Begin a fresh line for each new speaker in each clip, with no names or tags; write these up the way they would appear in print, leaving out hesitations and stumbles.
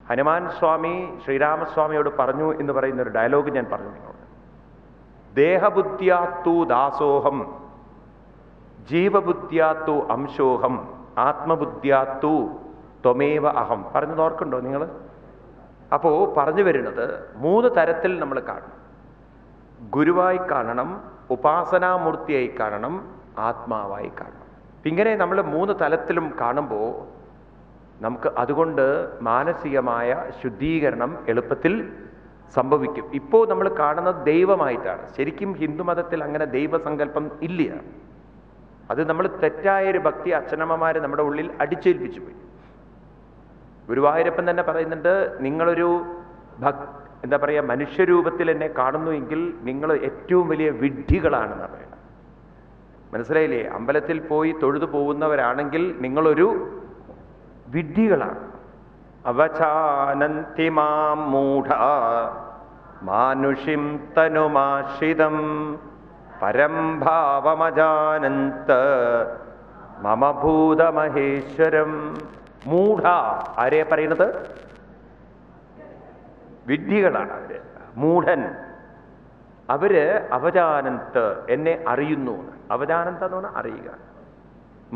ഹനുമാൻ സ്വാമി ശ്രീരാമസ്വാമിയോട് പറഞ്ഞു എന്ന് പറയുന്ന ഒരു ഡയലോഗ് ഞാൻ പറഞ്ഞു നിങ്ങളോട്. ദേഹബുദ്ധ്യാത്തു ദാസോഹം, ജീവബുദ്ധ്യാത്തു അംശോഹം, ആത്മബുദ്ധ്യാത്തു ത്വമേവ അഹം. പറഞ്ഞത് ഓർക്കുണ്ടോ നിങ്ങൾ? അപ്പോ പറഞ്ഞു വരുന്നത് 3 തരത്തിൽ നമ്മൾ കാണണം. ഗുരുവായി കാണണം, ഉപാസനാമൂർത്തിയായി കാണണം, ആത്മാവായി കാണണം. ഇങ്ങനെ നമ്മൾ 3 തലത്തിലും കാണുമ്പോൾ നമുക്ക് അതുകൊണ്ട് മാനസികമായ ശുദ്ധീകരണം എളുപ്പത്തിൽ സംഭവിക്കും. ഇപ്പോൾ നമ്മൾ കാണുന്നത് ദൈവമായിട്ടാണ്. ശരിക്കും ഹിന്ദുമതത്തിൽ അങ്ങനെ ദൈവസങ്കല്പം ഇല്ല. അത് നമ്മൾ തെറ്റായൊരു ഭക്തി അച്ഛനമ്മമാർ നമ്മുടെ ഉള്ളിൽ അടിച്ചേൽപ്പിച്ചു പോയി. ഗുരുവായൂരപ്പൻ തന്നെ പറയുന്നുണ്ട്, നിങ്ങളൊരു എന്താ പറയുക, മനുഷ്യരൂപത്തിൽ എന്നെ കാണുന്നുവെങ്കിൽ നിങ്ങൾ ഏറ്റവും വലിയ വിഡ്ഢികളാണെന്ന് പറയുന്നത്. മനസ്സിലായില്ലേ? അമ്പലത്തിൽ പോയി തൊഴുതു പോകുന്നവരാണെങ്കിൽ നിങ്ങളൊരു വിഡ്ഢികളാണ്. അവചാനന്തി മാം മൂഢ മാനുഷിം തനുമാശ്രിതം പരം ഭാവമജാനന്ത മമ ഭൂതമഹേശ്വരം. മൂഢ ആരെ പറയുന്നത്? വിഡ്ഢികളാണ് അവര്, മൂഢൻ. അവര് അവജാനന്ത്, എന്നെ അറിയുന്നു. അവജാനന്ത എന്ന് പറഞ്ഞാൽ അറിയുക.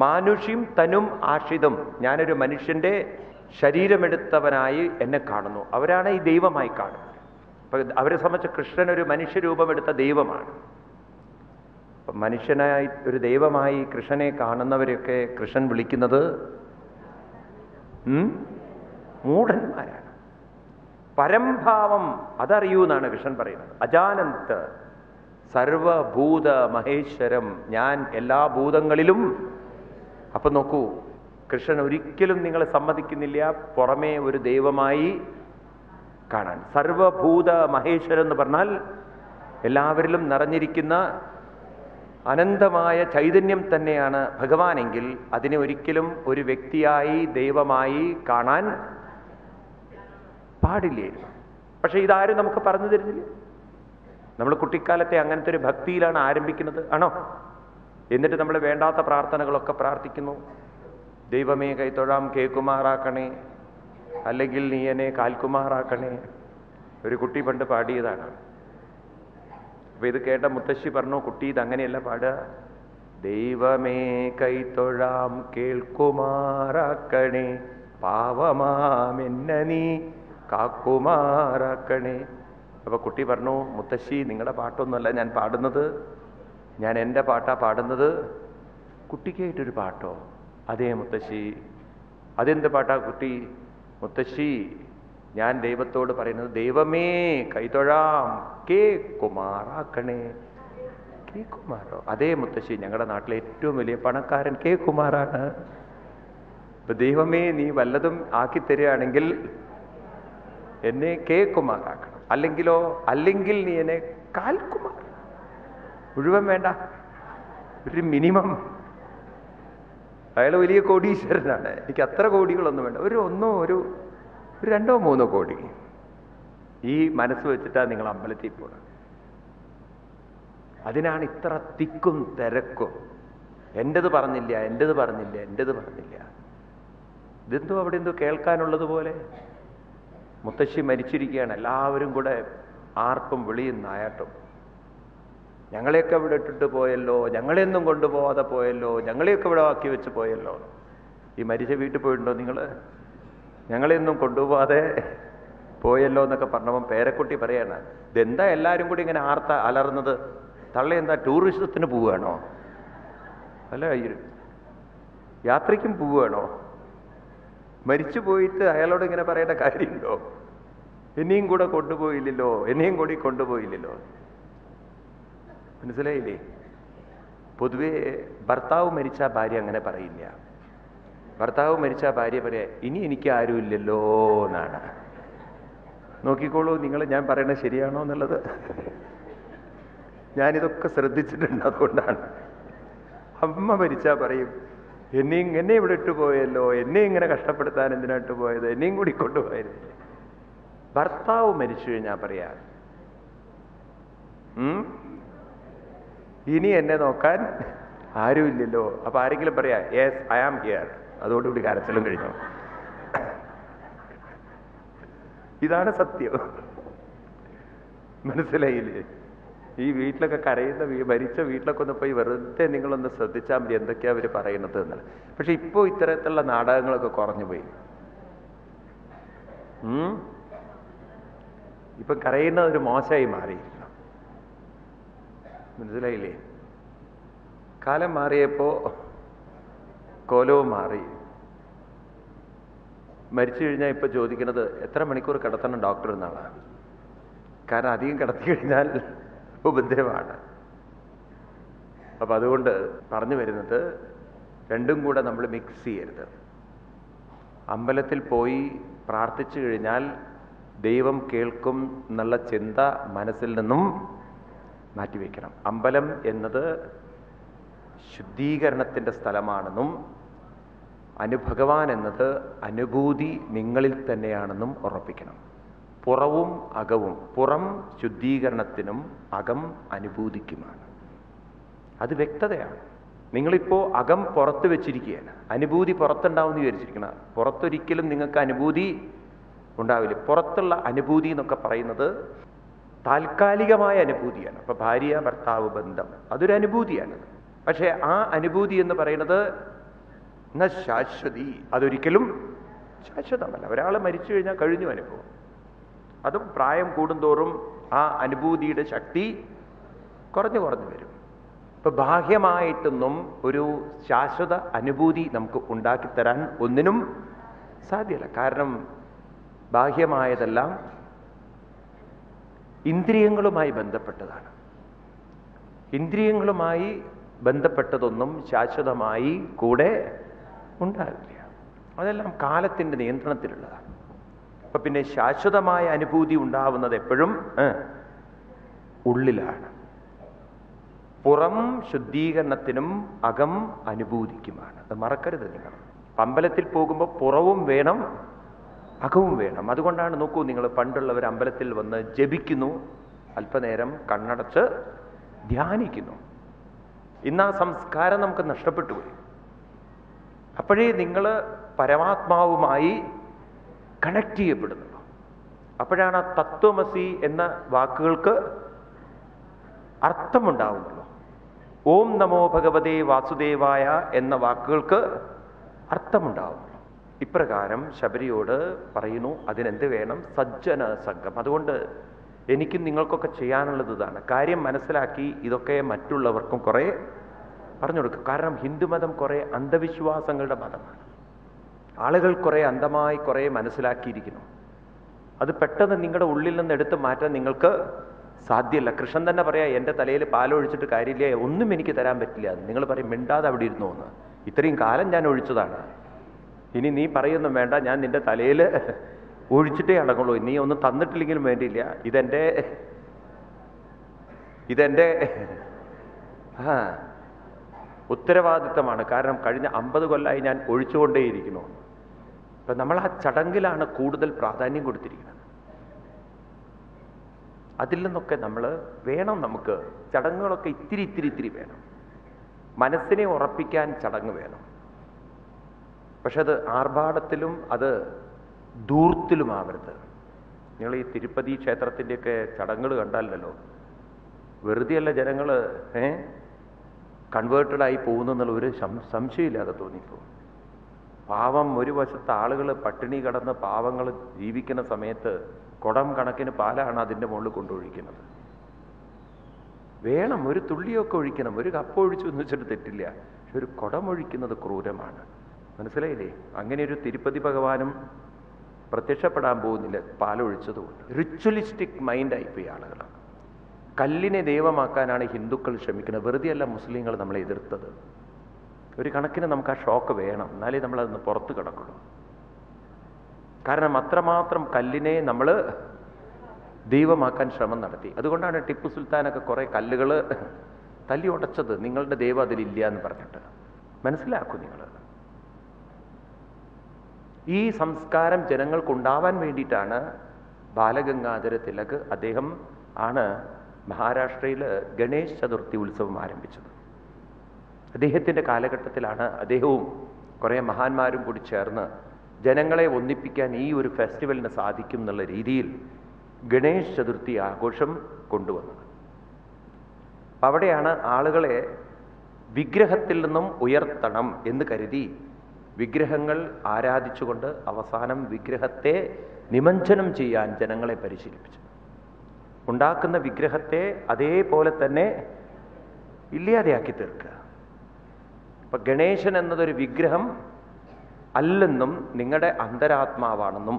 മാനുഷ്യം തനും ആശ്രിതം, ഞാനൊരു മനുഷ്യന്റെ ശരീരമെടുത്തവനായി എന്നെ കാണുന്നു. അവരാണ് ഈ ദൈവമായി കാണുന്നത്. അപ്പൊ അവരെ സംബന്ധിച്ച് കൃഷ്ണൻ ഒരു മനുഷ്യരൂപമെടുത്ത ദൈവമാണ്. അപ്പൊ മനുഷ്യനായി ഒരു ദൈവമായി കൃഷ്ണനെ കാണുന്നവരെയൊക്കെ കൃഷ്ണൻ വിളിക്കുന്നത് മൂഢന്മാരാണ്. പരംഭാവം അതറിയൂ എന്നാണ് കൃഷ്ണൻ പറയുന്നത്. അജാനന്ത് സർവഭൂത മഹേശ്വരം, ഞാൻ എല്ലാ ഭൂതങ്ങളിലും. അപ്പൊ നോക്കൂ, കൃഷ്ണൻ ഒരിക്കലും നിങ്ങളെ സമ്മതിക്കുന്നില്ല പുറമേ ഒരു ദൈവമായി കാണാൻ. സർവഭൂത മഹേശ്വരം എന്ന് പറഞ്ഞാൽ എല്ലാവരിലും നിറഞ്ഞിരിക്കുന്ന അനന്തമായ ചൈതന്യം തന്നെയാണ് ഭഗവാനെങ്കിൽ അതിനെ ഒരിക്കലും ഒരു വ്യക്തിയായി ദൈവമായി കാണാൻ പാടില്ലായിരുന്നു. പക്ഷെ ഇതാരും നമുക്ക് പറഞ്ഞു തരുന്നില്ല. നമ്മൾ കുട്ടിക്കാലത്തെ അങ്ങനത്തെ ഒരു ഭക്തിയിലാണ് ആരംഭിക്കുന്നത്, ആണോ? എന്നിട്ട് നമ്മൾ വേണ്ടാത്ത പ്രാർത്ഥനകളൊക്കെ പ്രാർത്ഥിക്കുന്നു. ദൈവമേ കൈത്തൊഴാം കേൾക്കുമാറാക്കണേ, അല്ലെങ്കിൽ നീ എന്നെ കാൽക്കുമാറാക്കണേ. ഒരു കുട്ടി പണ്ട് പാടിയതാണ്. അപ്പൊ ഇത് കേട്ട മുത്തശ്ശി പറഞ്ഞു, കുട്ടി ഇതങ്ങനെയല്ല പാടുക. ദൈവമേ കൈത്തൊഴാം കേൾക്കുമാറാക്കണേ, പാവമാമെന്ന നീ കാക്കുമാറാക്കണേ. അപ്പൊ കുട്ടി പറഞ്ഞു, മുത്തശ്ശി നിങ്ങളുടെ പാട്ടൊന്നുമല്ല ഞാൻ പാടുന്നത്, ഞാൻ എൻ്റെ പാട്ടാ പാടുന്നത്. കുട്ടിക്കായിട്ടൊരു പാട്ടോ? അതേ മുത്തശ്ശി. അതെന്ത് പാട്ടാ കുട്ടി? മുത്തശ്ശി ഞാൻ ദൈവത്തോട് പറയുന്നത്, ദൈവമേ കൈതൊഴാം കേക്കുമാറാക്കണേ. കെ കുമാറോ? അതേ മുത്തശ്ശി, ഞങ്ങളുടെ നാട്ടിലെ ഏറ്റവും വലിയ പണക്കാരൻ കെ കുമാറാണ്. ഇപ്പൊ ദൈവമേ നീ വല്ലതും ആക്കി തരികയാണെങ്കിൽ എന്നെ കെ കുമാറാക്കണം, അല്ലെങ്കിലോ അല്ലെങ്കിൽ നീ എന്നെ കാൽക്കുമാർ. മുഴുവൻ വേണ്ട, ഒരു മിനിമം. അയാൾ വലിയ കോടീശ്വരനാണ്, എനിക്ക് അത്ര കോടികളൊന്നും വേണ്ട, ഒരു 2-3 കോടി. ഈ മനസ്സ് വെച്ചിട്ടാണ് നിങ്ങൾ അമ്പലത്തിൽ പോണത്. അതിനാണ് ഇത്ര തിക്കും തിരക്കും. എൻ്റെത് പറഞ്ഞില്ല, എൻ്റെത് പറഞ്ഞില്ല, എൻ്റെത് പറഞ്ഞില്ല. ഇതെന്തോ അവിടെ എന്തോ കേൾക്കാനുള്ളത് പോലെ. മുത്തശ്ശി മരിച്ചിരിക്കുകയാണ്, എല്ലാവരും കൂടെ ആർപ്പും വിളിയും നായാട്ടും. ഞങ്ങളെയൊക്കെ ഇവിടെ ഇട്ടിട്ട് പോയല്ലോ, ഞങ്ങളെയൊന്നും കൊണ്ടുപോകാതെ പോയല്ലോ, ഞങ്ങളെയൊക്കെ ഇവിടെ ആക്കി വെച്ച് പോയല്ലോ. ഈ മരിച്ച വീട്ടിൽ പോയിട്ടുണ്ടോ നിങ്ങൾ? ഞങ്ങളെയൊന്നും കൊണ്ടുപോകാതെ പോയല്ലോ എന്നൊക്കെ പറഞ്ഞപ്പം പേരക്കുട്ടി പറയാണ്, ഇതെന്താ എല്ലാവരും കൂടി ഇങ്ങനെ അലർന്നത്? തള്ള എന്താ ടൂറിസത്തിന് പോവുകയാണോ? അല്ല, യാത്രയ്ക്കും പോവുകയാണോ? മരിച്ചു പോയിട്ട് അയാളോട് ഇങ്ങനെ പറയേണ്ട കാര്യമുണ്ടോ? എന്നെയും കൂടെ കൊണ്ടുപോയില്ലല്ലോ, എന്നെയും കൂടി കൊണ്ടുപോയില്ലല്ലോ. മനസ്സിലായില്ലേ? പൊതുവേ ഭർത്താവ് മരിച്ച ഭാര്യ അങ്ങനെ പറയില്ല. ഭർത്താവ് മരിച്ച ഭാര്യ പറയാ, ഇനി എനിക്ക് ആരും ഇല്ലല്ലോ എന്നാണ്. നോക്കിക്കോളൂ നിങ്ങൾ, ഞാൻ പറയണത് ശരിയാണോ എന്നുള്ളത്. ഞാനിതൊക്കെ ശ്രദ്ധിച്ചിട്ടുണ്ട്, അതുകൊണ്ടാണ്. അമ്മ മരിച്ചാ പറയും, എന്നെ ഇവിടെ ഇട്ടു പോയല്ലോ, എന്നെ ഇങ്ങനെ കഷ്ടപ്പെടുത്താൻ എന്തിനാ ഇട്ടു പോയത്, എന്നെയും കൂടി കൊണ്ടുപോയത്. ഭർത്താവ് മരിച്ചു കഴിഞ്ഞാൽ പറയാ, ഇനി എന്നെ നോക്കാൻ ആരുമില്ലല്ലോ. അപ്പൊ ആരെങ്കിലും പറയാ, യെസ് ഐ ആം ഹിയർ, അതോടുകൂടി കരച്ചിലും കഴിഞ്ഞു. ഇതാണ് സത്യം. മനസ്സിലായില്ലേ? ഈ വീട്ടിലൊക്കെ കരയുന്ന മരിച്ച വീട്ടിലൊക്കെ ഒന്ന് പോയി വെറുതെ നിങ്ങളൊന്ന് ശ്രദ്ധിച്ചാൽ മതി എന്തൊക്കെയാ അവർ പറയുന്നത് എന്ന്. പക്ഷെ ഇപ്പോൾ ഇത്തരത്തിലുള്ള നാടകങ്ങളൊക്കെ കുറഞ്ഞു പോയി. ഇപ്പൊ കരയുന്നത് ഒരു മോശമായി മാറിയിരിക്കണം. മനസ്സിലായില്ലേ? കാലം മാറിയപ്പോ കോലവും മാറി. മരിച്ചു കഴിഞ്ഞാൽ ഇപ്പൊ ചോദിക്കുന്നത് എത്ര മണിക്കൂർ കിടത്തണം ഡോക്ടർ എന്നാണ്. കാരണം അധികം കിടത്തി കഴിഞ്ഞാൽ ഉപദ്രവമാണ്. അപ്പൊ അതുകൊണ്ട് പറഞ്ഞു വരുന്നത് രണ്ടും കൂടെ നമ്മൾ മിക്സ് ചെയ്യരുത്. അമ്പലത്തിൽ പോയി പ്രാർത്ഥിച്ചു കഴിഞ്ഞാൽ ദൈവം കേൾക്കും എന്നുള്ള ചിന്ത മനസ്സിൽ നിന്നും മാറ്റിവെക്കണം. അമ്പലം എന്നത് ശുദ്ധീകരണത്തിൻ്റെ സ്ഥലമാണെന്നും ഭഗവാൻ എന്നത് അനുഭൂതി നിങ്ങളിൽ തന്നെയാണെന്നും ഉറപ്പിക്കണം. പുറവും അകവും, പുറം ശുദ്ധീകരണത്തിനും അകം അനുഭൂതിക്കുമാണ്. അത് വ്യക്തതയാണ്. നിങ്ങളിപ്പോൾ അകം പുറത്ത് വെച്ചിരിക്കുകയാണ്, അനുഭൂതി പുറത്തുണ്ടാവും എന്ന് വിചാരിച്ചിരിക്കണം. പുറത്തൊരിക്കലും നിങ്ങൾക്ക് അനുഭൂതി ഉണ്ടാവില്ല. പുറത്തുള്ള അനുഭൂതി എന്നൊക്കെ പറയുന്നത് താൽക്കാലികമായ അനുഭൂതിയാണ്. അപ്പൊ ഭാര്യ ഭർത്താവ് ബന്ധം അതൊരു അനുഭൂതിയാണ്. പക്ഷെ ആ അനുഭൂതി എന്ന് പറയുന്നത് ശാശ്വതി, അതൊരിക്കലും ശാശ്വതമല്ല. ഒരാൾ മരിച്ചു കഴിഞ്ഞാൽ കഴിഞ്ഞു അനുഭവം. അതും പ്രായം കൂടുന്തോറും ആ അനുഭൂതിയുടെ ശക്തി കുറഞ്ഞു കുറഞ്ഞു വരും. ഇപ്പൊ ബാഹ്യമായിട്ടൊന്നും ഒരു ശാശ്വത അനുഭൂതി നമുക്ക് ഉണ്ടാക്കിത്തരാൻ ഒന്നിനും സാധ്യമല്ല. കാരണം ബാഹ്യമായതെല്ലാം ഇന്ദ്രിയങ്ങളുമായി ബന്ധപ്പെട്ടതാണ്. ഇന്ദ്രിയങ്ങളുമായി ബന്ധപ്പെട്ടതൊന്നും ശാശ്വതമായി കൂടെ ഉണ്ടാകില്ല. അതെല്ലാം കാലത്തിൻ്റെ നിയന്ത്രണത്തിലുള്ളതാണ്. അപ്പൊ പിന്നെ ശാശ്വതമായ അനുഭൂതി ഉണ്ടാവുന്നത് എപ്പോഴും ഉള്ളിലാണ്. പുറം ശുദ്ധീകരണത്തിനും അകം അനുഭൂതിക്കുമാണ്. അത് മറക്കരുത് നിങ്ങൾ. അമ്പലത്തിൽ പോകുമ്പോൾ പുറവും വേണം അകവും വേണം. അതുകൊണ്ടാണ് നോക്കൂ, നിങ്ങൾ പണ്ടുള്ളവർ അമ്പലത്തിൽ വന്ന് ജപിക്കുന്നു, അല്പനേരം കണ്ണടച്ച് ധ്യാനിക്കുന്നു. ഇന്ന് ആ സംസ്കാരം നമുക്ക് നഷ്ടപ്പെട്ടു പോയി. അപ്പോഴേ നിങ്ങൾ പരമാത്മാവുമായി കണക്ട് ചെയ്യപ്പെടുന്നുള്ളൂ. അപ്പോഴാണ് ആ തത്വമസി എന്ന വാക്കുകൾക്ക് അർത്ഥമുണ്ടാവുന്നുള്ളൂ. ഓം നമോ ഭഗവതേ വാസുദേവായ എന്ന വാക്കുകൾക്ക് അർത്ഥമുണ്ടാവുന്നുള്ളൂ. ഇപ്രകാരം ശബരിയോട് പറയുന്നു, അതിനെന്ത് വേണം? സജ്ജന സംഘം. അതുകൊണ്ട് എനിക്കും നിങ്ങൾക്കൊക്കെ ചെയ്യാനുള്ളത് ഇതാണ്. കാര്യം മനസ്സിലാക്കി ഇതൊക്കെ മറ്റുള്ളവർക്കും കുറെ പറഞ്ഞു കൊടുക്കുക. കാരണം ഹിന്ദുമതം കുറെ അന്ധവിശ്വാസങ്ങളുടെ മതമാണ്. ആളുകൾ കുറെ അന്ധമായി കുറെ മനസ്സിലാക്കിയിരിക്കുന്നു. അത് പെട്ടെന്ന് നിങ്ങളുടെ ഉള്ളിൽ നിന്ന് എടുത്ത് മാറ്റാൻ നിങ്ങൾക്ക് സാധ്യമല്ല. കൃഷ്ണൻ തന്നെ പറയാ, എൻ്റെ തലയിൽ പാലൊഴിച്ചിട്ട് കാര്യമില്ല, ഒന്നും എനിക്ക് തരാൻ പറ്റില്ല. നിങ്ങൾ പറയും മിണ്ടാതെ അവിടെ ഇരുന്നു എന്ന്. ഇത്രയും കാലം ഞാൻ ഒഴിച്ചതാണ്, ഇനി നീ പറയൊന്നും വേണ്ട, ഞാൻ നിന്റെ തലയിൽ ഒഴിച്ചിട്ടേ അടങ്ങുള്ളൂ. നീ ഒന്നും തന്നിട്ടില്ലെങ്കിലും വേണ്ടിയില്ല, ഇതെൻ്റെ ഉത്തരവാദിത്തമാണ്. കാരണം കഴിഞ്ഞ 50 കൊല്ലമായി ഞാൻ ഒഴിച്ചുകൊണ്ടേയിരിക്കുന്നു. അപ്പം നമ്മൾ ആ ചടങ്ങിലാണ് കൂടുതൽ പ്രാധാന്യം കൊടുത്തിരിക്കുന്നത്. അതിൽ നിന്നൊക്കെ നമ്മൾ വേണം, നമുക്ക് ചടങ്ങുകളൊക്കെ ഇത്തിരി വേണം. മനസ്സിനെ ഉറപ്പിക്കാൻ ചടങ്ങ് വേണം. പക്ഷെ അത് ആർഭാടത്തിലും അത് ധൂർത്തിലുമാവരുത്. നിങ്ങൾ ഈ തിരുപ്പതി ക്ഷേത്രത്തിൻ്റെയൊക്കെ ചടങ്ങുകൾ കണ്ടാലല്ലോ, വെറുതെയല്ല ജനങ്ങൾ കൺവേർട്ടഡായി പോകുന്നുള്ള ഒരു സംശയമില്ലാതെ തോന്നിപ്പോകും. പാവം ഒരു വശത്ത് ആളുകൾ പട്ടിണി കിടന്ന് പാവങ്ങൾ ജീവിക്കുന്ന സമയത്ത് കുടം കണക്കിന് പാലാണ് അതിൻ്റെ മുകളിൽ കൊണ്ടൊഴിക്കുന്നത്. വേണം, ഒരു തുള്ളിയൊക്കെ ഒഴിക്കണം. ഒരു കപ്പ് ഒഴിച്ചു എന്ന് വെച്ചിട്ട് തെറ്റില്ല. പക്ഷെ ഒരു കുടമൊഴിക്കുന്നത് ക്രൂരമാണ്. മനസ്സിലായില്ലേ? അങ്ങനെ ഒരു തിരുപ്പതി ഭഗവാനും പ്രത്യക്ഷപ്പെടാൻ പോകുന്നില്ല പാലൊഴിച്ചതുകൊണ്ട്. റിച്വലിസ്റ്റിക് മൈൻഡായിപ്പോയി ആളുകൾ. കല്ലിനെ ദൈവമാക്കാനാണ് ഹിന്ദുക്കൾ ശ്രമിക്കുന്നത്. വെറുതെയല്ല മുസ്ലിങ്ങൾ നമ്മളെ എതിർത്തത്. ഒരു കണക്കിന് നമുക്ക് ആ ഷോക്ക് വേണം, എന്നാലേ നമ്മളതൊന്ന് പുറത്ത് കിടക്കുള്ളൂ. കാരണം അത്രമാത്രം കല്ലിനെ നമ്മൾ ദൈവമാക്കാൻ ശ്രമം നടത്തി. അതുകൊണ്ടാണ് ടിപ്പു സുൽത്താനൊക്കെ കുറേ കല്ലുകൾ തല്ലി ഉടച്ചത്. നിങ്ങളുടെ ദൈവം അതിലില്ല എന്ന് പറഞ്ഞിട്ട്. മനസ്സിലാക്കൂ നിങ്ങൾ. ഈ സംസ്കാരം ജനങ്ങൾക്കുണ്ടാവാൻ വേണ്ടിയിട്ടാണ് ബാലഗംഗാധര തിലക്, അദ്ദേഹം ആണ് മഹാരാഷ്ട്രയിൽ ഗണേശ് ചതുർത്ഥി ഉത്സവം ആരംഭിച്ചത്. അദ്ദേഹത്തിൻ്റെ കാലഘട്ടത്തിലാണ് അദ്ദേഹവും കുറേ മഹാന്മാരും കൂടി ചേർന്ന് ജനങ്ങളെ ഒന്നിപ്പിക്കാൻ ഈ ഒരു ഫെസ്റ്റിവലിന് സാധിക്കും എന്നുള്ള രീതിയിൽ ഗണേശ് ചതുർത്ഥി ആഘോഷം കൊണ്ടുവന്നത്. അപ്പം അവിടെയാണ് ആളുകളെ വിഗ്രഹത്തിൽ നിന്നും ഉയർത്തണം എന്ന് കരുതി വിഗ്രഹങ്ങൾ ആരാധിച്ചുകൊണ്ട് അവസാനം വിഗ്രഹത്തെ നിമഞ്ജനം ചെയ്യാൻ ജനങ്ങളെ പരിശീലിപ്പിച്ചു. ഉണ്ടാക്കുന്ന വിഗ്രഹത്തെ അതേപോലെ തന്നെ ഇല്ലാതെയാക്കി തീർക്കുക. ഇപ്പൊ ഗണേശൻ എന്നതൊരു വിഗ്രഹം അല്ലെന്നും നിങ്ങളുടെ അന്തരാത്മാവാണെന്നും,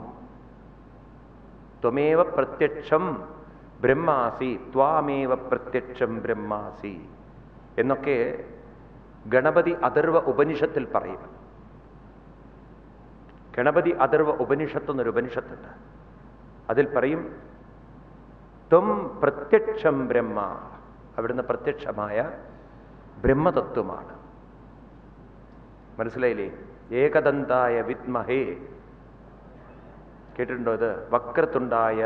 ത്വമേവ പ്രത്യക്ഷം ബ്രഹ്മാസി ത്വാമേവ പ്രത്യക്ഷം ബ്രഹ്മാസി എന്നൊക്കെ ഗണപതി അഥർവ ഉപനിഷത്തിൽ പറയും. ഗണപതി അഥർവ ഉപനിഷത്ത് എന്നൊരു ഉപനിഷത്തുണ്ട്. അതിൽ പറയും ത്വം പ്രത്യക്ഷം ബ്രഹ്മ, അവിടുന്ന് പ്രത്യക്ഷമായ ബ്രഹ്മതത്വമാണ്. മനസ്സിലായില്ലേ? ഏകദന്തായ വിദ്മഹേ, കേട്ടിട്ടുണ്ടോ ഇത്? വക്രതുണ്ടായ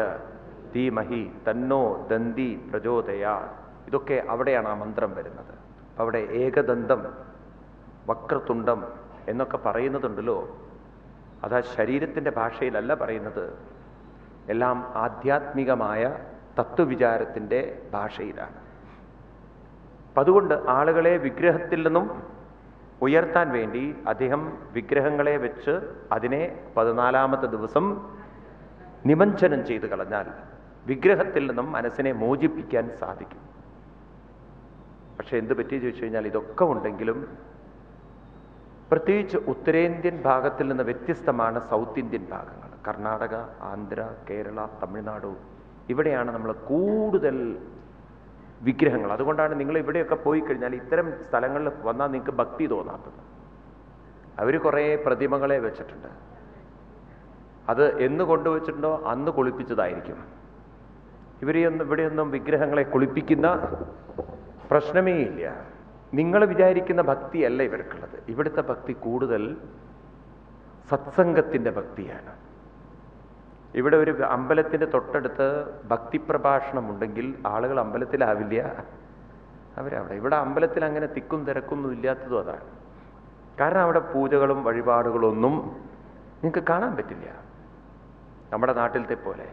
ധീമഹി തന്നോ ദന്തി പ്രചോദയാ. ഇതൊക്കെ അവിടെയാണ് ആ മന്ത്രം വരുന്നത്. അവിടെ ഏകദന്തം വക്രതുണ്ടം എന്നൊക്കെ പറയുന്നതുണ്ടല്ലോ, അത് ആ ശരീരത്തിൻ്റെ ഭാഷയിലല്ല പറയുന്നത്, എല്ലാം ആധ്യാത്മികമായ തത്വവിചാരത്തിൻ്റെ ഭാഷയിലാണ്. അപ്പം അതുകൊണ്ട് ആളുകളെ വിഗ്രഹത്തിൽ നിന്നും ഉയർത്താൻ വേണ്ടി അദ്ദേഹം വിഗ്രഹങ്ങളെ വെച്ച് അതിനെ 14-ാമത്തെ ദിവസം നിമഞ്ജനം ചെയ്ത് കളഞ്ഞാൽ വിഗ്രഹത്തിൽ നിന്നും മനസ്സിനെ മോചിപ്പിക്കാൻ സാധിക്കും. പക്ഷെ എന്ത് പറ്റി ചോദിച്ചു കഴിഞ്ഞാൽ, ഇതൊക്കെ ഉണ്ടെങ്കിലും പ്രത്യേകിച്ച് ഉത്തരേന്ത്യൻ ഭാഗത്തിൽ നിന്ന് വ്യത്യസ്തമാണ് സൗത്ത് ഇന്ത്യൻ ഭാഗങ്ങൾ. കർണാടക, ആന്ധ്ര, കേരള, തമിഴ്നാട്, ഇവിടെയാണ് നമ്മൾ കൂടുതൽ വിഗ്രഹങ്ങൾ. അതുകൊണ്ടാണ് നിങ്ങൾ ഇവിടെയൊക്കെ പോയി കഴിഞ്ഞാൽ ഇത്തരം സ്ഥലങ്ങളിൽ വന്നാൽ നിങ്ങൾക്ക് ഭക്തി തോന്നാത്തത്. അവർ കുറേ പ്രതിമകളെ വെച്ചിട്ടുണ്ട്. അത് എന്ന് കൊണ്ടുവച്ചിട്ടുണ്ടോ അന്ന് കുളിപ്പിച്ചതായിരിക്കും. ഇവിടെയൊന്നും വിഗ്രഹങ്ങളെ കുളിപ്പിക്കുന്ന പ്രശ്നമേ ഇല്ല. നിങ്ങൾ വിചാരിക്കുന്ന ഭക്തിയല്ല ഇവർക്കുള്ളത്. ഇവിടുത്തെ ഭക്തി കൂടുതൽ സത്സംഗത്തിൻ്റെ ഭക്തിയാണ്. ഇവിടെ ഒരു അമ്പലത്തിൻ്റെ തൊട്ടടുത്ത് ഭക്തി പ്രഭാഷണം ഉണ്ടെങ്കിൽ ആളുകൾ അമ്പലത്തിലാവില്ല, അവരവിടെ. ഇവിടെ അമ്പലത്തിൽ അങ്ങനെ തിക്കും തിരക്കൊന്നും ഇല്ലാത്തതും അതാണ്. കാരണം അവിടെ പൂജകളും വഴിപാടുകളും ഒന്നും നിങ്ങൾക്ക് കാണാൻ പറ്റില്ല. നമ്മുടെ നാട്ടിലത്തെ പോലെ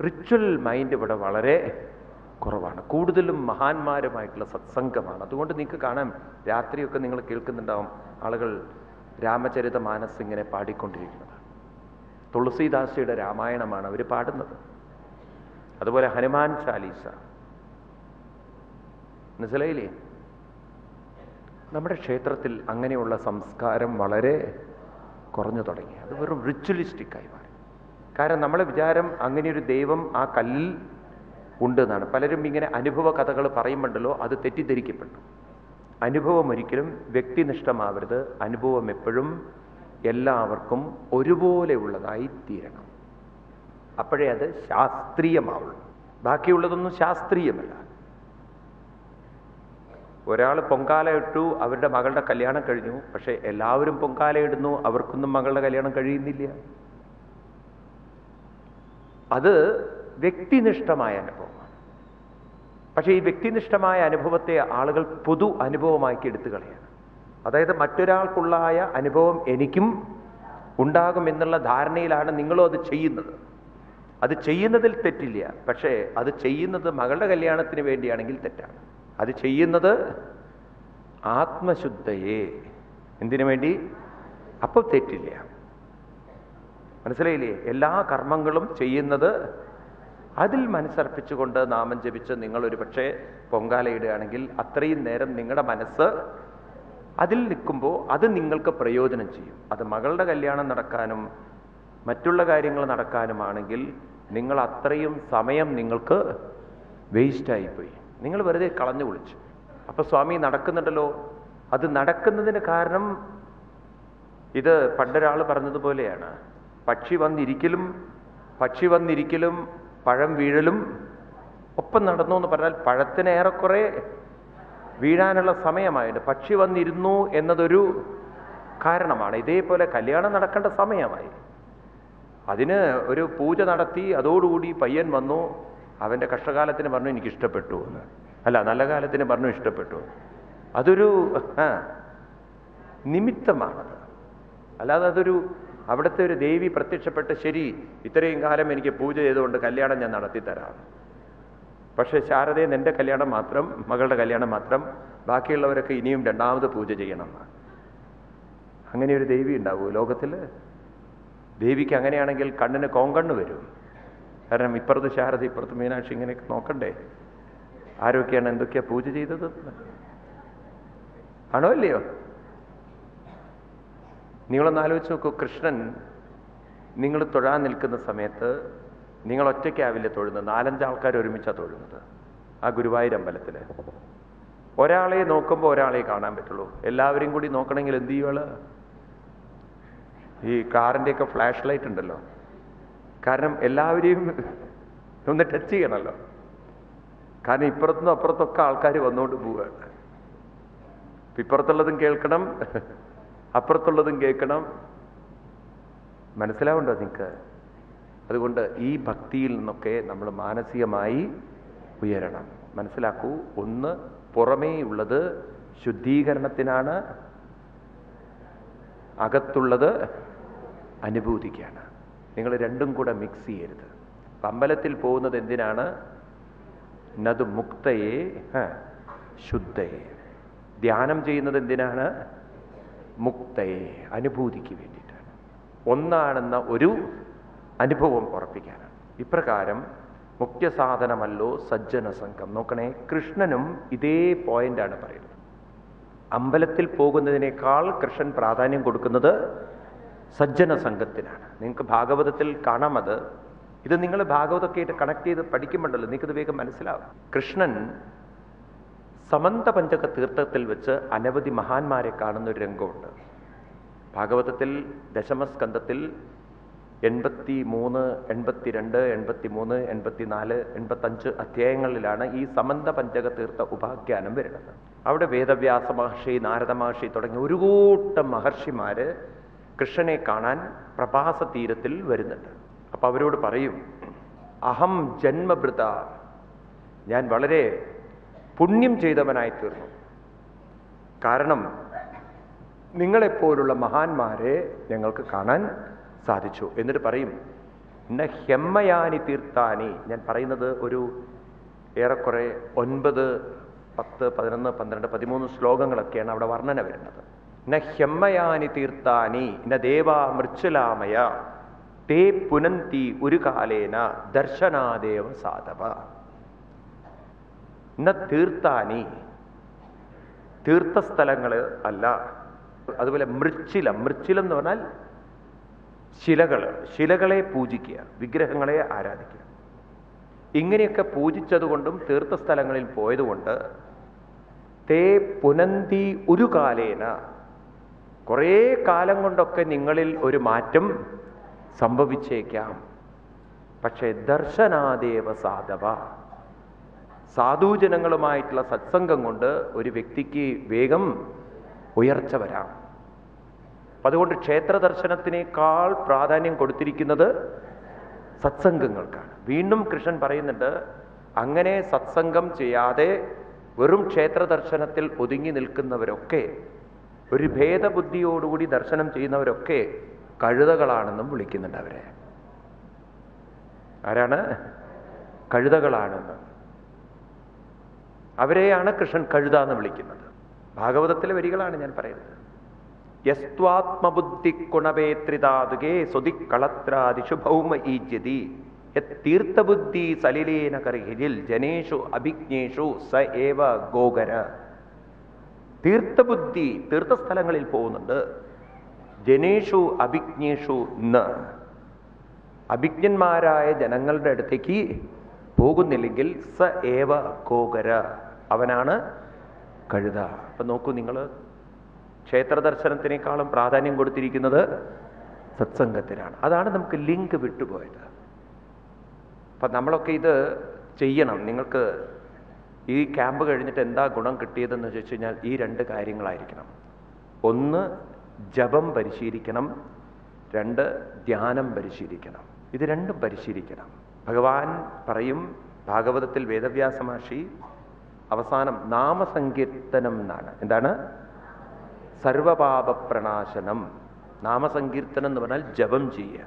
റിച്വൽ മൈൻഡ് ഇവിടെ വളരെ കുറവാണ്. കൂടുതലും മഹാന്മാരുമായിട്ടുള്ള സത്സംഗമാണ്. അതുകൊണ്ട് നിങ്ങൾക്ക് കാണാം, രാത്രിയൊക്കെ നിങ്ങൾ കേൾക്കുന്നുണ്ടാവും ആളുകൾ രാമചരിത മാനസ് ഇങ്ങനെ പാടിക്കൊണ്ടിരിക്കുന്നത്. തുളസീദാസിയുടെ രാമായണമാണ് അവർ പാടുന്നത്. അതുപോലെ ഹനുമാൻ ചാലീസ. മനസ്സിലായില്ലേ? നമ്മുടെ ക്ഷേത്രത്തിൽ അങ്ങനെയുള്ള സംസ്കാരം വളരെ കുറഞ്ഞു തുടങ്ങി. അത് വെറും റിച്വലിസ്റ്റിക്കായി മാറി. കാരണം നമ്മളെ വിചാരം അങ്ങനെയൊരു ദൈവം ആ കല്ലിൽ ഉണ്ട് എന്നാണ്. പലരും ഇങ്ങനെ അനുഭവ കഥകൾ പറയുമ്പോണ്ടല്ലോ, അത് തെറ്റിദ്ധരിക്കപ്പെട്ടു. അനുഭവം ഒരിക്കലും വ്യക്തിനിഷ്ഠമാവരുത്. അനുഭവം എപ്പോഴും എല്ലാവർക്കും ഒരുപോലെ ഉള്ളതായി തീരണം. അപ്പോഴേ അത് ശാസ്ത്രീയമാവുള്ളൂ. ബാക്കിയുള്ളതൊന്നും ശാസ്ത്രീയമല്ല. ഒരാൾ പൊങ്കാല ഇട്ടു, അവരുടെ മകളുടെ കല്യാണം കഴിഞ്ഞു. പക്ഷെ എല്ലാവരും പൊങ്കാല ഇടുന്നു, അവർക്കൊന്നും മകളുടെ കല്യാണം കഴിയുന്നില്ല. അത് വ്യക്തിനിഷ്ഠമായ അനുഭവമാണ്. പക്ഷേ ഈ വ്യക്തിനിഷ്ഠമായ അനുഭവത്തെ ആളുകൾ പൊതു അനുഭവമാക്കി എടുത്തു കളയാണ്. അതായത് മറ്റൊരാൾക്കുള്ളായ അനുഭവം എനിക്കും ഉണ്ടാകും എന്നുള്ള ധാരണയിലാണ് നിങ്ങളും അത് ചെയ്യുന്നത്. അത് ചെയ്യുന്നതിൽ തെറ്റില്ല. പക്ഷേ അത് ചെയ്യുന്നത് മകളുടെ കല്യാണത്തിന് വേണ്ടിയാണെങ്കിൽ തെറ്റാണ്. അത് ചെയ്യുന്നത് ആത്മശുദ്ധയെ എന്തിനു വേണ്ടി? അപ്പോൾ തെറ്റില്ല. മനസ്സിലായില്ലേ? എല്ലാ കർമ്മങ്ങളും ചെയ്യുന്നത് അതിൽ മനസ്സർപ്പിച്ചുകൊണ്ട് നാമം ജപിച്ച് നിങ്ങളൊരു പക്ഷേ പൊങ്കാലയിടുകയാണെങ്കിൽ അത്രയും നേരം നിങ്ങളുടെ മനസ്സ് അതിൽ നിൽക്കുമ്പോൾ അത് നിങ്ങൾക്ക് പ്രയോജനം ചെയ്യും. അത് മകളുടെ കല്യാണം നടക്കാനും മറ്റുള്ള കാര്യങ്ങൾ നടക്കാനുമാണെങ്കിൽ നിങ്ങൾ അത്രയും സമയം നിങ്ങൾക്ക് വേസ്റ്റായിപ്പോയി. നിങ്ങൾ വെറുതെ കളഞ്ഞു കുളിച്ചു. അപ്പോൾ സ്വാമി നടക്കുന്നുണ്ടല്ലോ. അത് നടക്കുന്നതിന് കാരണം ഇത് പണ്ടൊരാൾ പറഞ്ഞതുപോലെയാണ്, പക്ഷി വന്നിരിക്കലും പഴം വീഴലും ഒപ്പം നടന്നു എന്ന് പറഞ്ഞാൽ പഴത്തിന് ഏറെക്കുറെ വീഴാനുള്ള സമയമായിട്ട് പക്ഷി വന്നിരുന്നു എന്നതൊരു കാരണമാണ്. ഇതേപോലെ കല്യാണം നടക്കേണ്ട സമയമായി. അതിന് ഒരു പൂജ നടത്തി അതോടുകൂടി പയ്യൻ വന്നു. അവൻ്റെ കഷ്ടകാലത്തിന് പറഞ്ഞു എനിക്ക് ഇഷ്ടപ്പെട്ടു എന്ന്, അല്ല നല്ല കാലത്തിന് പറഞ്ഞു ഇഷ്ടപ്പെട്ടു. അതൊരു നിമിത്തമാണത്. അല്ലാതെ അതൊരു അവിടുത്തെ ഒരു ദേവി പ്രത്യക്ഷപ്പെട്ട് ശരി ഇത്രയും കാലം എനിക്ക് പൂജ ചെയ്തുകൊണ്ട് കല്യാണം ഞാൻ നടത്തിത്തരാം, പക്ഷേ ശാരദയെ നിന്റെ കല്യാണം മാത്രം, മകളുടെ കല്യാണം മാത്രം, ബാക്കിയുള്ളവരൊക്കെ ഇനിയും രണ്ടാമത് പൂജ ചെയ്യണം. അങ്ങനെ ഒരു ദേവി ഉണ്ടാവൂ ലോകത്തിൽ? ദേവിക്ക് അങ്ങനെയാണെങ്കിൽ കണ്ണിന് കോങ്കണ്ണ് വരും. കാരണം ഇപ്പുറത്ത് ശാരദ, ഇപ്പുറത്ത് മീനാക്ഷി, ഇങ്ങനെയൊക്കെ നോക്കണ്ടേ ആരൊക്കെയാണ് എന്തൊക്കെയാ പൂജ ചെയ്തത്? ആണോ അല്ലയോ? നിങ്ങളൊന്ന് ആലോചിച്ച് നോക്കൂ. കൃഷ്ണൻ നിങ്ങൾ തൊഴാൻ നിൽക്കുന്ന സമയത്ത് നിങ്ങൾ ഒറ്റയ്ക്കാവില്ല തൊഴുന്നത്, 4-5 ആൾക്കാർ ഒരുമിച്ചാണ് തൊഴുന്നത് ആ ഗുരുവായൂർ അമ്പലത്തിൽ. ഒരാളെ നോക്കുമ്പോൾ ഒരാളെ കാണാൻ പറ്റുള്ളൂ. എല്ലാവരെയും കൂടി നോക്കണമെങ്കിൽ എന്ത് ചെയ്യുവാള്? ഈ കാറിൻ്റെയൊക്കെ ഫ്ലാഷ് ലൈറ്റ് ഉണ്ടല്ലോ, കാരണം എല്ലാവരെയും ഒന്ന് ടച്ച് ചെയ്യണമല്ലോ. കാരണം ഇപ്പുറത്തുനിന്നും അപ്പുറത്തൊക്കെ ആൾക്കാർ വന്നുകൊണ്ട് പോവുകയാണ്. ഇപ്പുറത്തുള്ളതും കേൾക്കണം, അപ്പുറത്തുള്ളതും കേൾക്കണം. മനസ്സിലാവുണ്ടോ നിങ്ങൾക്ക്? അതുകൊണ്ട് ഈ ഭക്തിയിൽ നിന്നൊക്കെ നമ്മൾ മാനസികമായി ഉയരണം. മനസ്സിലാക്കൂ, ഒന്ന് പുറമേ ഉള്ളത് ശുദ്ധീകരണത്തിനാണ്, അകത്തുള്ളത് അനുഭൂതിക്കാണ്. നിങ്ങൾ രണ്ടും കൂടെ മിക്സ് ചെയ്യരുത്. അമ്പലത്തിൽ പോകുന്നത് എന്തിനാണ്? നത് മുക്തയെ ശുദ്ധയെ. ധ്യാനം ചെയ്യുന്നത് എന്തിനാണ്? മുക്തയെ, അനുഭൂതിക്ക് വേണ്ടിയിട്ടാണ്. ഒന്നാണെന്ന ഒരു അനുഭവം ഉറപ്പിക്കാനാണ്. ഇപ്രകാരം മുഖ്യസാധനമല്ലോ സജ്ജന സംഘം. നോക്കണേ, കൃഷ്ണനും ഇതേ പോയിന്റാണ് പറയുന്നത്. അമ്പലത്തിൽ പോകുന്നതിനേക്കാൾ കൃഷ്ണൻ പ്രാധാന്യം കൊടുക്കുന്നത് സജ്ജന സംഘത്തിനാണ്. നിങ്ങൾക്ക് ഭാഗവതത്തിൽ കാണാം. ഇത് നിങ്ങൾ ഭാഗവതമൊക്കെ ആയിട്ട് കണക്ട് ചെയ്ത് പഠിക്കുമ്പോണ്ടല്ലോ നിങ്ങൾക്കിത് വേഗം മനസ്സിലാവും. കൃഷ്ണൻ സമന്ത പഞ്ചക തീർത്ഥത്തിൽ വെച്ച് അനവധി മഹാന്മാരെ കാണുന്ന ഒരു രംഗമുണ്ട്. ഭാഗവതത്തിൽ ദശമസ്കന്ധത്തിൽ 83, 82, 83, 84, 85 അധ്യായങ്ങളിലാണ് ഈ സമന്ത പഞ്ചക തീർത്ഥ ഉപാഖ്യാനം വരുന്നത്. അവിടെ വേദവ്യാസ മഹർഷി, നാരദ മഹർഷി തുടങ്ങിയ ഒരു കൂട്ടം മഹർഷിമാര് കൃഷ്ണനെ കാണാൻ പ്രഭാസ തീരത്തിൽ വരുന്നുണ്ട്. അപ്പൊ അവരോട് പറയും, അഹം ജന്മഭൃത, ഞാൻ വളരെ പുണ്യം ചെയ്തവനായി തീർന്നു. കാരണം നിങ്ങളെപ്പോലുള്ള മഹാന്മാരെ ഞങ്ങൾക്ക് കാണാൻ സാധിച്ചു. എന്നിട്ട് പറയും, ന ഹെമ്മയാനി തീർത്ഥാനി. ഞാൻ പറയുന്നത് ഒരു ഏറെക്കുറെ 9, 10, 11, 12, 13 ശ്ലോകങ്ങളൊക്കെയാണ് അവിടെ വർണ്ണന വരുന്നത്. ന ഹെമ്മയാനി തീർത്ഥാനി ന ദേവാ മൃച്ഛലാമയ തേ പുനന്തി ഒരു കാലേന ദർശനാദേവ സാധവ. ന തീർത്ഥാനി, തീർത്ഥസ്ഥലങ്ങള് അല്ല. അതുപോലെ മൃച്ഛിലം, മൃച്ഛിലം എന്ന് പറഞ്ഞാൽ ശിലകളെ പൂജിക്കുക, വിഗ്രഹങ്ങളെ ആരാധിക്കുക. ഇങ്ങനെയൊക്കെ പൂജിച്ചതുകൊണ്ടും തീർത്ഥസ്ഥലങ്ങളിൽ പോയതുകൊണ്ട് തേ പുനന്തി ഒരു കാലേന, കുറേ കാലം കൊണ്ടൊക്കെ നിങ്ങളിൽ ഒരു മാറ്റം സംഭവിച്ചേക്കാം. പക്ഷേ ദർശനാദേവ സാധവ, സാധുജനങ്ങളുമായിട്ടുള്ള സത്സംഗം കൊണ്ട് ഒരു വ്യക്തിക്ക് വേഗം ഉയർച്ച വരാം. അതുകൊണ്ട് ക്ഷേത്ര ദർശനത്തിനേക്കാൾ പ്രാധാന്യം കൊടുത്തിരിക്കുന്നത് സത്സംഗങ്ങൾക്കാണ്. വീണ്ടും കൃഷ്ണൻ പറയുന്നുണ്ട്, അങ്ങനെ സത്സംഗം ചെയ്യാതെ വെറും ക്ഷേത്ര ദർശനത്തിൽ ഒതുങ്ങി നിൽക്കുന്നവരൊക്കെ, ഒരു ഭേദബുദ്ധിയോടുകൂടി ദർശനം ചെയ്യുന്നവരൊക്കെ കഴുതകളാണെന്നും വിളിക്കുന്നുണ്ട് അവരെ. ആരാണ്? കഴുതകളാണെന്ന്. അവരെയാണ് കൃഷ്ണൻ കഴുത എന്ന് വിളിക്കുന്നത്. ഭാഗവതത്തിലെ വരികളാണ് ഞാൻ പറയുന്നത്. യസ്ത്വാത്മബുദ്ധി കുണവേത്രിതാതുകേ സ്വദിക്കളത്രാദിഷു ഭൗമ ഈജ്യതി തീർത്ഥബുദ്ധി സലിലേന കർഹിരിൽ ജനേഷു അഭിജ്ഞേഷു സ ഏവ ഗോകര. തീർത്ഥബുദ്ധി തീർത്ഥസ്ഥലങ്ങളിൽ പോകുന്നുണ്ട്. ജനേഷു അഭിജ്ഞേഷു ന, അഭിജ്ഞന്മാരായ ജനങ്ങളുടെ അടുത്തേക്ക് പോകുന്നില്ലെങ്കിൽ സ ഏവ ഗോകര, അവനാണ് കഴുത. അപ്പൊ നോക്കൂ, നിങ്ങൾ ക്ഷേത്ര ദർശനത്തിനേക്കാളും പ്രാധാന്യം കൊടുത്തിരിക്കുന്നത് സത്സംഗത്തിനാണ്. അതാണ് നമുക്ക് ലിങ്ക് വിട്ടുപോയത്. അപ്പം നമ്മളൊക്കെ ഇത് ചെയ്യണം. നിങ്ങൾക്ക് ഈ ക്യാമ്പ് കഴിഞ്ഞിട്ട് എന്താ ഗുണം കിട്ടിയതെന്ന് ചോദിച്ചു കഴിഞ്ഞാൽ ഈ 2 കാര്യങ്ങളായിരിക്കണം. 1 ജപം പരിശീലിക്കണം, 2 ധ്യാനം പരിശീലിക്കണം. ഇത് രണ്ടും പരിശീലിക്കണം. ഭഗവാൻ പറയും ഭാഗവതത്തിൽ, വേദവ്യാസ മഹർഷി അവസാനം നാമസങ്കീർത്തനം എന്നാണ്. എന്താണ്? സർവപാപ പ്രണാശനം. നാമസങ്കീർത്തനം എന്ന് പറഞ്ഞാൽ ജപം ചെയ്യുക,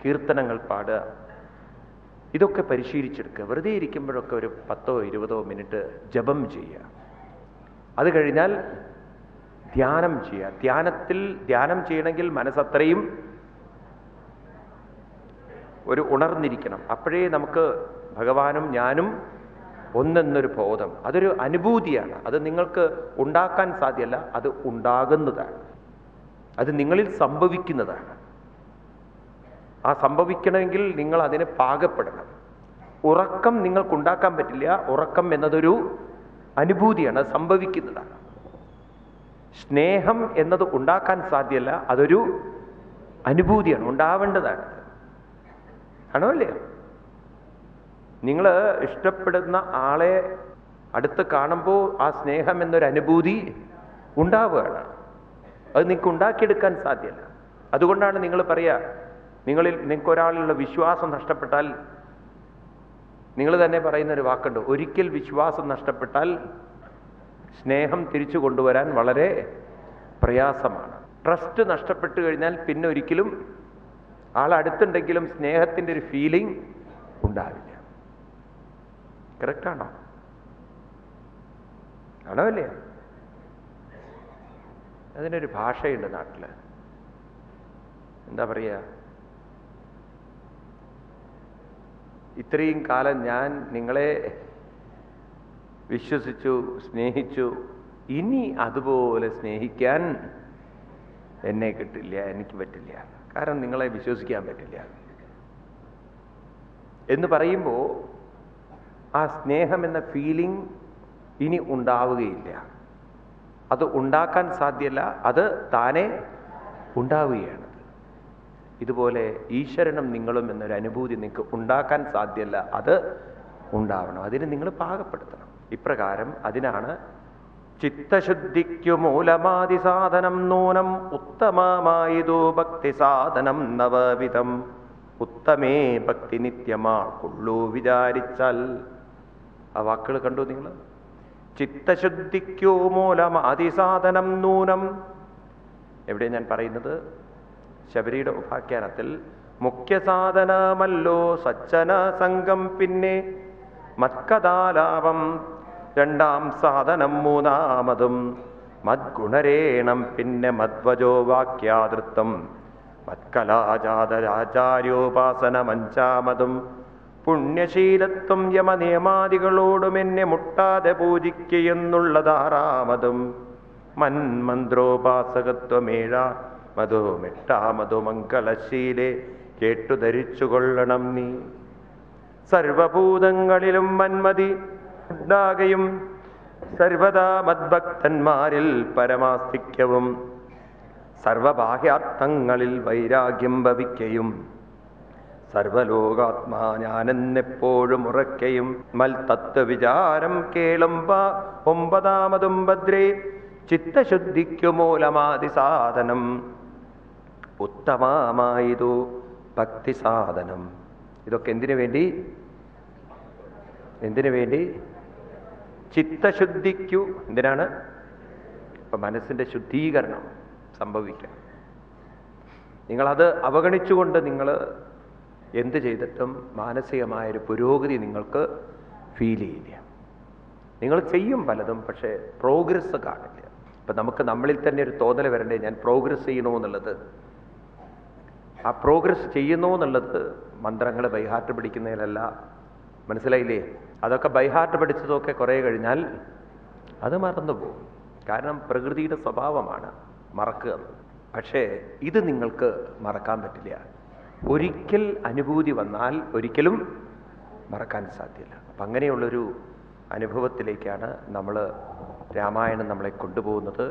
കീർത്തനങ്ങൾ പാടുക. ഇതൊക്കെ പരിശീലിച്ചെടുക്കുക. വെറുതെ ഇരിക്കുമ്പോഴൊക്കെ ഒരു 10-20 മിനിറ്റ് ജപം ചെയ്യുക. അത് കഴിഞ്ഞാൽ ധ്യാനം ചെയ്യുക. ധ്യാനം ചെയ്യണമെങ്കിൽ മനസ്സത്രയും ഒരു ഉണർന്നിരിക്കണം. അപ്പോഴേ നമുക്ക് ഭഗവാനും ഞാനും ഒന്നെന്നൊരു ബോധം, അതൊരു അനുഭൂതിയാണ്. അത് നിങ്ങൾക്ക് ഉണ്ടാക്കാൻ സാധ്യമല്ല, അത് ഉണ്ടാകുന്നതാണ്, അത് നിങ്ങളിൽ സംഭവിക്കുന്നതാണ്. ആ സംഭവിക്കണമെങ്കിൽ നിങ്ങൾ അതിന് പാകപ്പെടണം. ഉറക്കം നിങ്ങൾക്കുണ്ടാക്കാൻ പറ്റില്ല. ഉറക്കം എന്നതൊരു അനുഭൂതിയാണ്, അത് സംഭവിക്കുന്നതാണ്. സ്നേഹം എന്നത് ഉണ്ടാക്കാൻ സാധ്യമല്ല, അതൊരു അനുഭൂതിയാണ്, ഉണ്ടാവേണ്ടതാണ്. ആണോ അല്ലേ? നിങ്ങൾ ഇഷ്ടപ്പെടുന്ന ആളെ അടുത്ത് കാണുമ്പോൾ ആ സ്നേഹം എന്നൊരു അനുഭൂതി ഉണ്ടാവുകയാണ്. അത് നിങ്ങൾക്ക് ഉണ്ടാക്കിയെടുക്കാൻ സാധ്യമല്ല. അതുകൊണ്ടാണ് നിങ്ങൾ പറയുക, നിങ്ങൾക്ക് ഒരാളിലുള്ള വിശ്വാസം നഷ്ടപ്പെട്ടാൽ നിങ്ങൾ തന്നെ പറയുന്നൊരു വാക്കുണ്ട്, ഒരിക്കൽ വിശ്വാസം നഷ്ടപ്പെട്ടാൽ സ്നേഹം തിരിച്ചു കൊണ്ടുവരാൻ വളരെ പ്രയാസമാണ്. ട്രസ്റ്റ് നഷ്ടപ്പെട്ടു കഴിഞ്ഞാൽ പിന്നെ ഒരിക്കലും ആളടുത്തുണ്ടെങ്കിലും സ്നേഹത്തിൻ്റെ ഒരു ഫീലിംഗ് ഉണ്ടാവില്ല. കറക്റ്റാണോ? ആണോ അല്ലേ? അതിനൊരു ഭാഷയുണ്ട് നാട്ടിൽ. എന്താ പറയുക, ഇത്രയും കാലം ഞാൻ നിങ്ങളെ വിശ്വസിച്ചു, സ്നേഹിച്ചു, ഇനി അതുപോലെ സ്നേഹിക്കാൻ എന്നെ കിട്ടില്ല, എനിക്ക് പറ്റില്ല, കാരണം നിങ്ങളെ വിശ്വസിക്കാൻ പറ്റില്ല എന്ന് പറയുമ്പോൾ ആ സ്നേഹം എന്ന ഫീലിംഗ് ഇനി ഉണ്ടാവുകയില്ല. അത് ഉണ്ടാക്കാൻ സാധ്യമല്ല, അത് താനെ ഉണ്ടാവുകയാണ്. ഇതുപോലെ ഈശ്വരനും നിങ്ങളും എന്നൊരു അനുഭൂതി നിങ്ങൾക്ക് ഉണ്ടാക്കാൻ സാധ്യമല്ല, അത് ഉണ്ടാവണം. അതിന് നിങ്ങൾ പാകപ്പെടുത്തണം. ഇപ്രകാരം അതിനാണ് ചിത്തശുദ്ധിക്കു മൂലമാതി സാധനം നൂനം ഉത്തമമായതു ഭക്തി സാധനം നവവിധം ഉത്തമേ ഭക്തി നിത്യമാ കൊള്ളൂ വിചാരിച്ചാൽ. ആ വാക്കുകൾ കണ്ടു നിങ്ങൾ? ചിത്തശുദ്ധിക്കു മൂലമാതി സാധനം നൂനം. എവിടെ ഞാൻ പറയുന്നത്? ശബരിയുടെ ഉപാഖ്യാനത്തിൽ മുഖ്യ സാധനമല്ലോ സജ്ജന സംഘം, പിന്നെ മത്കഥാലാപം രണ്ടാം സാധനം മൂന്നാമതും മദ്ഗുണരേണം, പിന്നെ മദ്വജോ വാക്യാതൃത്വം മത്കലാചാതരാചാര്യോപാസനം അഞ്ചാമതും പുണ്യശീലത്വം യമനിയമാദികളോടും എന്നെ മുട്ടാതെ പൂജിക്കുകയെന്നുള്ളതാറാമതും മന്മന്ത്രോപാസകത്വമേഴാമതും എട്ടാമതും മംഗളശീലെ കേട്ടു ധരിച്ചുകൊള്ളണം നീ. സർവഭൂതങ്ങളിലും മന്മതി ഉണ്ടാകയും സർവദാ മദ്ഭക്തന്മാരിൽ പരമാസ്തിക്യവും സർവബാഹ്യാർത്ഥങ്ങളിൽ വൈരാഗ്യം ഭവിക്കയും സർവലോകാത്മാ ഞാനെന്നെപ്പോഴും ഉറക്കയും മൽ തത്വവിചാരം കേളുമ്പ ഒമ്പതാമതും ഭദ്രേ ചിത്തശുദ്ധിക്കു മൂലമാതി സാധനം ഉത്തമമായതു ഭക്തി സാധനം. ഇതൊക്കെ എന്തിനു വേണ്ടി? എന്തിനു വേണ്ടി? ചിത്തശുദ്ധിക്കു. എന്തിനാണ്? ഇപ്പം മനസ്സിൻ്റെ ശുദ്ധീകരണം സംഭവിക്കണം. നിങ്ങളത് അവഗണിച്ചുകൊണ്ട് നിങ്ങൾ എന്ത് ചെയ്തിട്ടും മാനസികമായൊരു പുരോഗതി നിങ്ങൾക്ക് ഫീൽ ചെയ്യില്ല. നിങ്ങൾ ചെയ്യും പലതും, പക്ഷേ പ്രോഗ്രസ് കാണില്ല. ഇപ്പം നമുക്ക് നമ്മളിൽ തന്നെ ഒരു തോന്നൽ വരണ്ടേ, ഞാൻ പ്രോഗ്രസ് ചെയ്യണമെന്നുള്ളത്. ആ പ്രോഗ്രസ് ചെയ്യുന്നു എന്നുള്ളത് മന്ത്രങ്ങൾ ബൈഹാർട്ട് പിടിക്കുന്നതിലല്ല. മനസ്സിലായില്ലേ? അതൊക്കെ ബൈഹാർട്ട് പഠിച്ചതൊക്കെ കുറേ കഴിഞ്ഞാൽ അത് മറന്നുപോകും. കാരണം പ്രകൃതിയുടെ സ്വഭാവമാണ് മറക്കുക. പക്ഷേ ഇത് നിങ്ങൾക്ക് മറക്കാൻ പറ്റില്ല. ഒരിക്കൽ അനുഭൂതി വന്നാൽ ഒരിക്കലും മറക്കാൻ സാധ്യമല്ല. അപ്പം അങ്ങനെയുള്ളൊരു അനുഭവത്തിലേക്കാണ് നമ്മൾ രാമായണം നമ്മളെ കൊണ്ടുപോകുന്നത്.